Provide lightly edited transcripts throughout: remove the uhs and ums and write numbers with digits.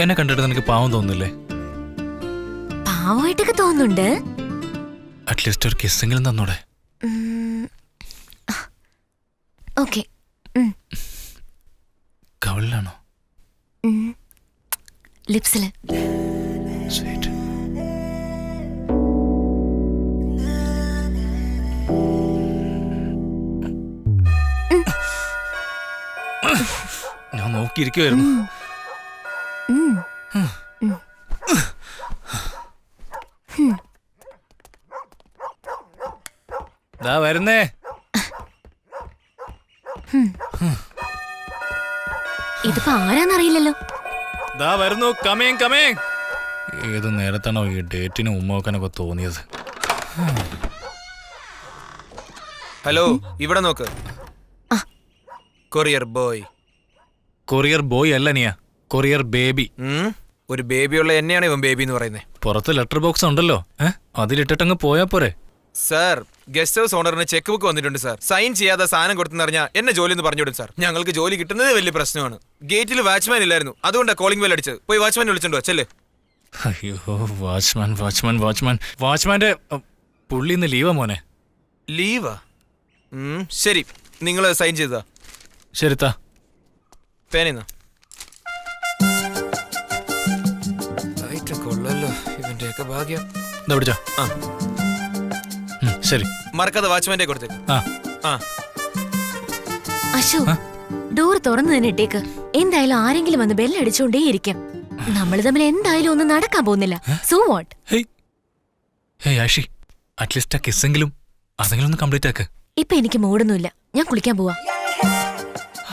എന്നെ കണ്ടിട്ട് നിനക്ക് പാവം തോന്നുന്നില്ലേ? പാവമായിട്ടൊക്കെ തോന്നുന്നുണ്ട്. അറ്റ്ലീസ്റ്റ് ഒരു കിസ്സെങ്കിലും തന്നൂടെ? ഓക്കെ. കവളിലാണോ? ലിപ്സില്. സ്വീറ്റ്. ഞാൻ നോക്കിയിരിക്കുവായിരുന്നു. ദാ വരുന്നേ. ഇതിപ്പോ ആരാന്നറിയില്ലല്ലോ. ദാ വരുന്നു. കമേങ് കമേങ്. ഏത് നേരത്താണോ ഈ ഡേറ്റിന് ഉമ്മോക്കാനൊക്കെ തോന്നിയത്? ഹലോ, ഇവിടെ നോക്ക്. Courier boy. കൊറിയർ ബോയ് അല്ല നീയാ, കൊറിയർ ബേബി. ഒരു ബേബിയുള്ള എന്നെയാണ് ഇവൻ ബേബി എന്ന് പറയുന്നത്. പുറത്ത് ലെറ്റർ ബോക്സ് ഉണ്ടല്ലോ, അതിലിട്ടിട്ടങ്ങ് പോയാ പോരെ? സാർ, ഗസ്റ്റ് ഹൗസ് ഓണറിന് ചെക്ക് ബുക്ക് വന്നിട്ടുണ്ട് സാർ. സൈൻ ചെയ്യാതെ സാധനം കൊടുത്തെന്നറിഞ്ഞാൽ എന്നെ ജോലി എന്ന് പറഞ്ഞുവിടും സാർ. ഞങ്ങൾക്ക് ജോലി കിട്ടുന്നത് വലിയ പ്രശ്നമാണ്. ഗേറ്റിൽ വാച്ച്മാൻ ഇല്ലായിരുന്നു, അതുകൊണ്ടാണ് കോളിംഗ് ബെൽ അടിച്ചത്. പോയി വാച്ച്മാനെ വിളിച്ചോണ്ടോ ചെല്ലേ. അയ്യോ, വാച്ച്മാൻ വാച്ച്മാൻ വാച്ച്മാൻ വാച്ച്മാന്റെ പുള്ളി ഇന്ന് ലീവാ മോനെ. ലീവാ? ശരി, നിങ്ങൾ സൈൻ ചെയ്തതാ. ശരിത്താ. പേനേന്നാ. കൊള്ളല്ലോ ഇവന്റെയൊക്കെ ഭാഗ്യം. എന്താ പിടിച്ചോ? ശരി, മറക്കാതെ വാച്ച്മാന്റെ കൊടുത്തേക്ക്. അശോക്, ഡോർ തുറന്നു തന്നെ ഇട്ടേക്ക്. എന്തായാലും ആരെങ്കിലും വന്ന് ബെല്ലടിച്ചോണ്ടേ ഇരിക്കും. നമ്മൾ തമ്മിൽ എന്തായാലും ഒന്നും നടക്കാൻ പോകുന്നില്ല. So what? Hey Ashi, at least ആ കിസ്സെങ്കിലും അതെങ്കിലും ഒന്ന് കംപ്ലീറ്റ് ആക്ക്. ഇപ്പൊ എനിക്ക് മൂടൊന്നുമില്ല, ഞാൻ കുളിക്കാൻ പോവാ.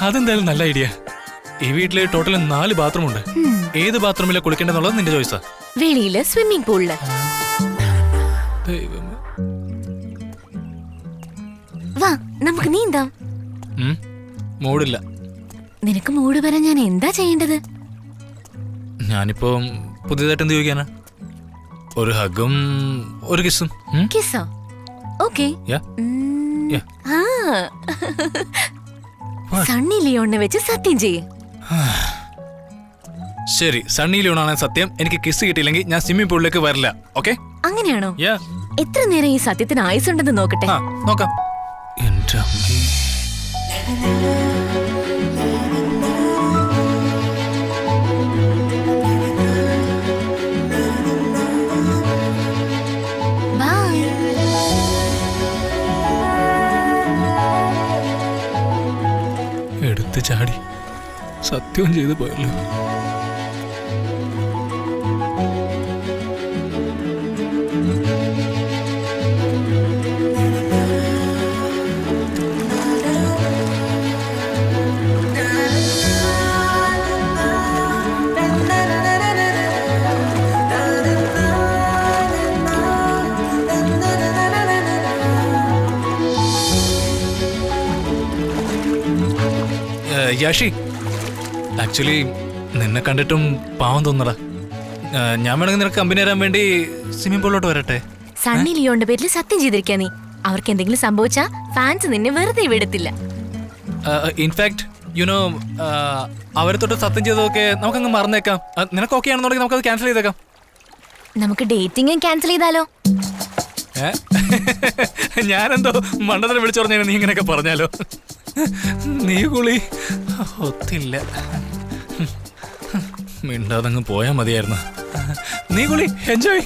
അതെന്തായാലും നല്ല ഐഡിയ. ഈ വീട്ടില് ടോട്ടൽ 4 ബാത്റൂം ഉണ്ട്. ഏത് ബാത്റൂമിലെ കുളിക്കേണ്ടെന്നുള്ളത് നിന്റെ ചോയ്സാ. വെളിയില് സ്വിമ്മിംഗ് പൂളില്. വാ, നമുക്ക് നീന്താം. മൂടില്ല. നിനക്ക് മൂട് വരാൻ ഞാൻ എന്താ ചെയ്യേണ്ടത്? ഞാനിപ്പോ പുതിയതായിട്ട് എന്ത് ചോദിക്കാനാ? ഒരു ഹഗും ഒരു കിസ്സും. കിസ്സോ? ഓക്കെ. സണ്ണി ലിയോണിനെ വെച്ച് സത്യം ചെയ്യ്. ശരി, സണ്ണി ലിയോണാണ് സത്യം. എനിക്ക് കിസ് കിട്ടിയില്ലെങ്കിൽ ഞാൻ സ്വിമ്മിംഗ് പൂളിലേക്ക് വരില്ല. ഓക്കെ? അങ്ങനെയാണോ? എത്ര നേരം ഈ സത്യത്തിന് ആയുസുണ്ടെന്ന് നോക്കട്ടെ. നോക്കാം. എന്റെ അമ്മേ. എടുത്ത് ചാടി സത്യവും ചെയ്തു പോയല്ലോ. യാഷി, ആക്ച്വലി നിന്നെ കണ്ടിട്ടും പാവം തോന്നടാ. ഞാൻ വേണമെങ്കിൽ നിനക്ക് കമ്പനി തരാൻ വേണ്ടി സ്വിമ്മിംഗ് പൂളിലോട്ട് വരട്ടെ? സണ്ണി ലിയോന്റെ പേരിൽ സത്യം ചെയ്തിരിക്കാ നീ. അവർക്ക് എന്തെങ്കിലും സംഭവിച്ചാ ഫാൻസ് നിന്നെ വെറുതെ വിടത്തില്ല. ഇൻഫാക്ട് യുനോ, അവരെ തൊട്ട് സത്യം ചെയ്തതൊക്കെ നമുക്കങ്ങ് മറന്നേക്കാം. നിനക്ക് ഓക്കെ ആണെന്നുണ്ടെങ്കിൽ നമുക്കത് ക്യാൻസൽ ചെയ്തേക്കാം. നമുക്ക് ഡേറ്റിംഗ് ക്യാൻസൽ ചെയ്താലോ? ഞാനെന്തോ മണ്ടത്തിനെ വിളിച്ചു പറഞ്ഞാൽ നീ ഇങ്ങനെയൊക്കെ പറഞ്ഞാലോ? നീ കുളി ഒത്തില്ല. മിണ്ടാതങ്ങ് പോയാൽ മതിയായിരുന്നു. നീ കുളി എൻജോയ്.